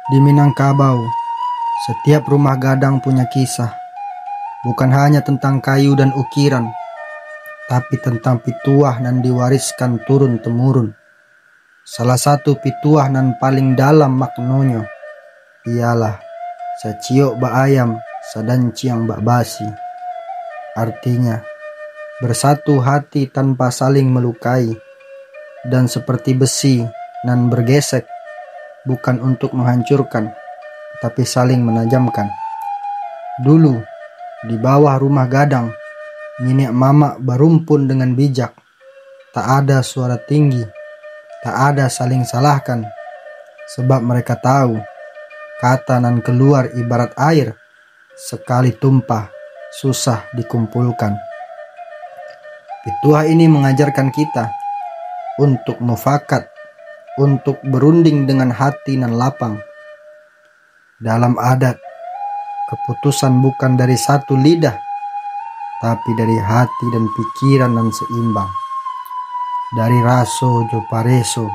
Di Minangkabau, setiap rumah gadang punya kisah. Bukan hanya tentang kayu dan ukiran, tapi tentang pituah nan diwariskan turun-temurun. Salah satu pituah nan paling dalam maknanya ialah saciok ba ayam sadanciang ba basi. Artinya, bersatu hati tanpa saling melukai, dan seperti besi nan bergesek, bukan untuk menghancurkan, tapi saling menajamkan. Dulu, di bawah rumah gadang, nenek mama berumpun dengan bijak. Tak ada suara tinggi, tak ada saling salahkan, sebab mereka tahu kata nan keluar ibarat air, sekali tumpah susah dikumpulkan. Pituah ini mengajarkan kita untuk mufakat, untuk berunding dengan hati nan lapang. Dalam adat, keputusan bukan dari satu lidah, tapi dari hati dan pikiran nan seimbang. Dari raso jo pareso.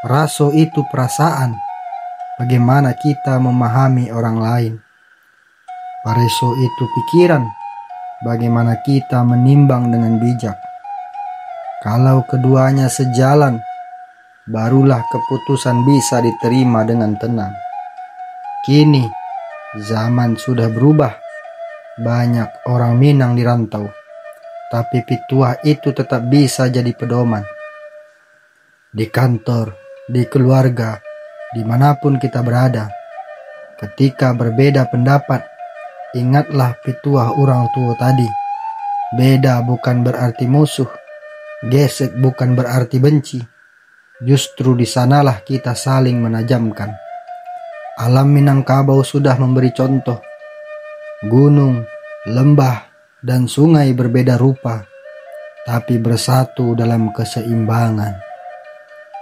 Raso itu perasaan, bagaimana kita memahami orang lain. Pareso itu pikiran, bagaimana kita menimbang dengan bijak. Kalau keduanya sejalan, barulah keputusan bisa diterima dengan tenang. Kini, zaman sudah berubah. Banyak orang Minang di rantau, tapi pituah itu tetap bisa jadi pedoman. Di kantor, di keluarga, dimanapun kita berada, ketika berbeda pendapat, ingatlah pituah orang tua tadi. Beda bukan berarti musuh, gesek bukan berarti benci. Justru di sanalah kita saling menajamkan. Alam Minangkabau sudah memberi contoh. Gunung, lembah, dan sungai berbeda rupa, tapi bersatu dalam keseimbangan.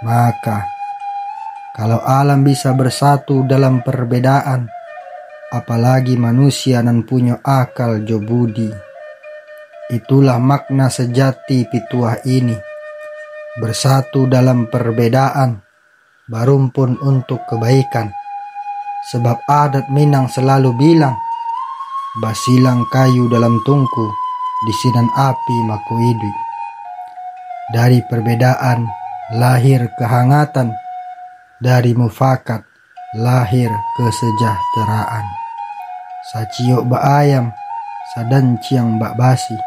Maka, kalau alam bisa bersatu dalam perbedaan, apalagi manusia nan punya akal jo budi. Itulah makna sejati pituah ini. Bersatu dalam perbedaan, berumpun untuk kebaikan. Sebab adat Minang selalu bilang, basilang kayu dalam tungku, disinan api makuidui. Dari perbedaan lahir kehangatan, dari mufakat lahir kesejahteraan. Saciok ba ayam, sadanciang ba basi.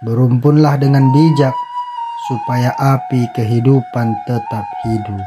Berumpunlah dengan bijak, supaya api kehidupan tetap hidup.